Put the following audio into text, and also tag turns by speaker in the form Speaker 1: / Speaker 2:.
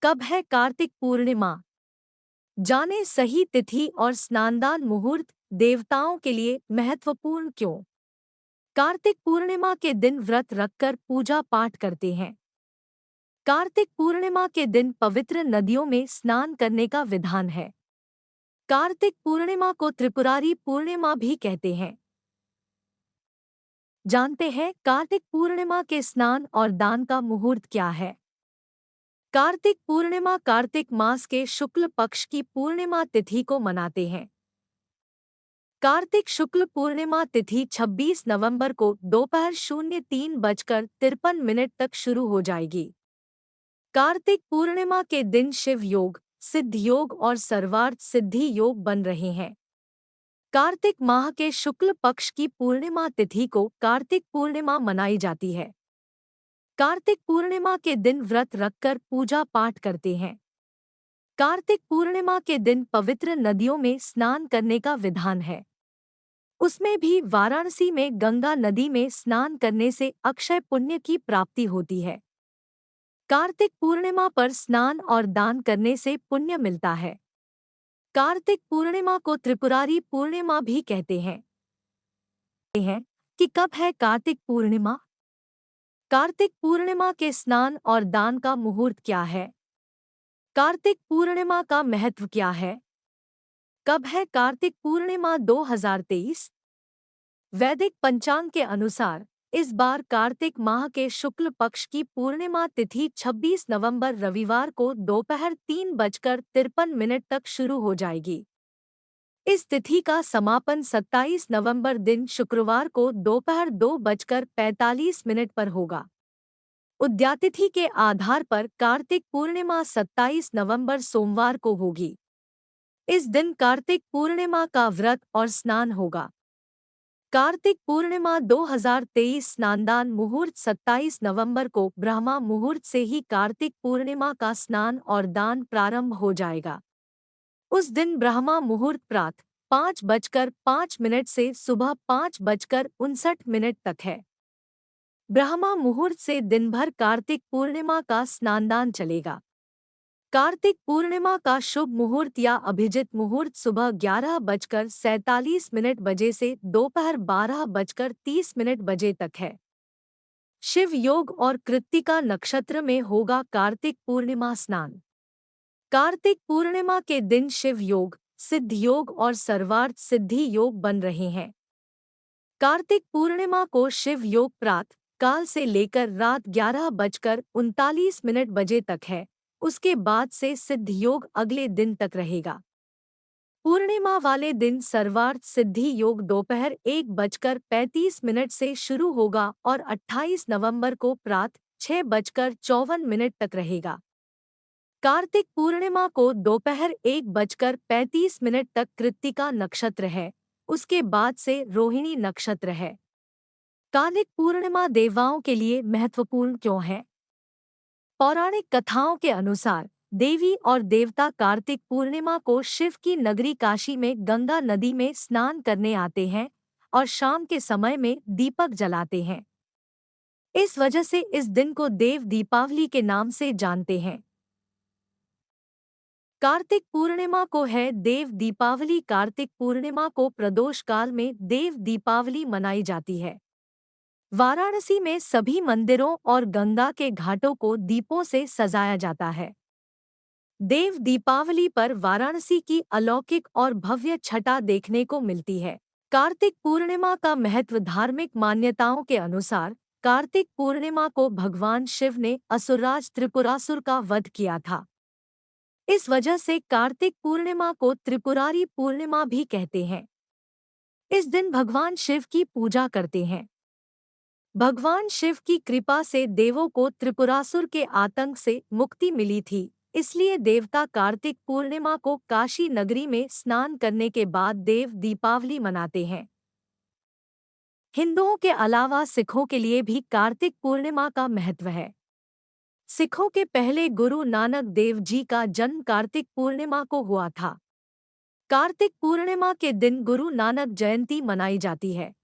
Speaker 1: कब है कार्तिक पूर्णिमा? जाने सही तिथि और स्नानदान मुहूर्त देवताओं के लिए महत्वपूर्ण क्यों? कार्तिक पूर्णिमा के दिन व्रत रखकर पूजा पाठ करते हैं। कार्तिक पूर्णिमा के दिन पवित्र नदियों में स्नान करने का विधान है। कार्तिक पूर्णिमा को त्रिपुरारी पूर्णिमा भी कहते हैं। जानते हैं कार्तिक पूर्णिमा के स्नान और दान का मुहूर्त क्या है? कार्तिक पूर्णिमा कार्तिक मास के शुक्ल पक्ष की पूर्णिमा तिथि को मनाते हैं। कार्तिक शुक्ल पूर्णिमा तिथि 26 नवंबर को दोपहर 03:53 तक शुरू हो जाएगी। कार्तिक पूर्णिमा के दिन शिव योग, सिद्ध योग और सर्वार्थ सिद्धि योग बन रहे हैं। कार्तिक माह के शुक्ल पक्ष की पूर्णिमा तिथि को कार्तिक पूर्णिमा मनाई जाती है। कार्तिक पूर्णिमा के दिन व्रत रखकर पूजा पाठ करते हैं। कार्तिक पूर्णिमा के दिन पवित्र नदियों में स्नान करने का विधान है। उसमें भी वाराणसी में गंगा नदी में स्नान करने से अक्षय पुण्य की प्राप्ति होती है। कार्तिक पूर्णिमा पर स्नान और दान करने से पुण्य मिलता है। कार्तिक पूर्णिमा को त्रिपुरारी पूर्णिमा भी कहते हैं कि कब है कार्तिक पूर्णिमा? कार्तिक पूर्णिमा के स्नान और दान का मुहूर्त क्या है? कार्तिक पूर्णिमा का महत्व क्या है? कब है कार्तिक पूर्णिमा 2023? वैदिक पंचांग के अनुसार इस बार कार्तिक माह के शुक्ल पक्ष की पूर्णिमा तिथि 26 नवंबर रविवार को दोपहर 3:53 तक शुरू हो जाएगी। इस तिथि का समापन 27 नवंबर दिन शुक्रवार को दोपहर 2:45 पर होगा। उद्यातिथि के आधार पर कार्तिक पूर्णिमा 27 नवंबर सोमवार को होगी। इस दिन कार्तिक पूर्णिमा का व्रत और स्नान होगा। कार्तिक पूर्णिमा 2023 स्नानदान मुहूर्त 27 नवंबर को ब्रह्मा मुहूर्त से ही कार्तिक पूर्णिमा का स्नान और दान प्रारंभ हो जाएगा। उस दिन ब्रह्मा मुहूर्त प्रातः 5:05 से सुबह 5:59 तक है। ब्रह्मा मुहूर्त से दिन भर कार्तिक पूर्णिमा का स्नानदान चलेगा। कार्तिक पूर्णिमा का शुभ मुहूर्त या अभिजित मुहूर्त सुबह 11:47 बजे से दोपहर 12:30 तक है। शिव योग और कृत्तिका नक्षत्र में होगा कार्तिक पूर्णिमा स्नान। कार्तिक पूर्णिमा के दिन शिव योग, सिद्ध योग और सर्वार्थ सिद्धि योग बन रहे हैं। कार्तिक पूर्णिमा को शिव योग प्रातः काल से लेकर रात 11:39 बजे तक है। उसके बाद से सिद्ध योग अगले दिन तक रहेगा। पूर्णिमा वाले दिन सर्वार्थ सिद्धि योग दोपहर 1:35 से शुरू होगा और 28 नवंबर को प्रातः 6:54 तक रहेगा। कार्तिक पूर्णिमा को दोपहर 1:35 तक कृत्तिका नक्षत्र है। उसके बाद से रोहिणी नक्षत्र है। कार्तिक पूर्णिमा देवताओं के लिए महत्वपूर्ण क्यों है? पौराणिक कथाओं के अनुसार देवी और देवता कार्तिक पूर्णिमा को शिव की नगरी काशी में गंगा नदी में स्नान करने आते हैं और शाम के समय में दीपक जलाते हैं। इस वजह से इस दिन को देव दीपावली के नाम से जानते हैं। कार्तिक पूर्णिमा को है देव दीपावली। कार्तिक पूर्णिमा को प्रदोष काल में देव दीपावली मनाई जाती है। वाराणसी में सभी मंदिरों और गंगा के घाटों को दीपों से सजाया जाता है। देव दीपावली पर वाराणसी की अलौकिक और भव्य छटा देखने को मिलती है। कार्तिक पूर्णिमा का महत्व धार्मिक मान्यताओं के अनुसार कार्तिक पूर्णिमा को भगवान शिव ने असुरराज त्रिपुरासुर का वध किया था। इस वजह से कार्तिक पूर्णिमा को त्रिपुरारी पूर्णिमा भी कहते हैं। इस दिन भगवान शिव की पूजा करते हैं। भगवान शिव की कृपा से देवों को त्रिपुरासुर के आतंक से मुक्ति मिली थी, इसलिए देवता कार्तिक पूर्णिमा को काशी नगरी में स्नान करने के बाद देव दीपावली मनाते हैं। हिंदुओं के अलावा सिखों के लिए भी कार्तिक पूर्णिमा का महत्व है। सिखों के पहले गुरु नानक देव जी का जन्म कार्तिक पूर्णिमा को हुआ था। कार्तिक पूर्णिमा के दिन गुरु नानक जयंती मनाई जाती है।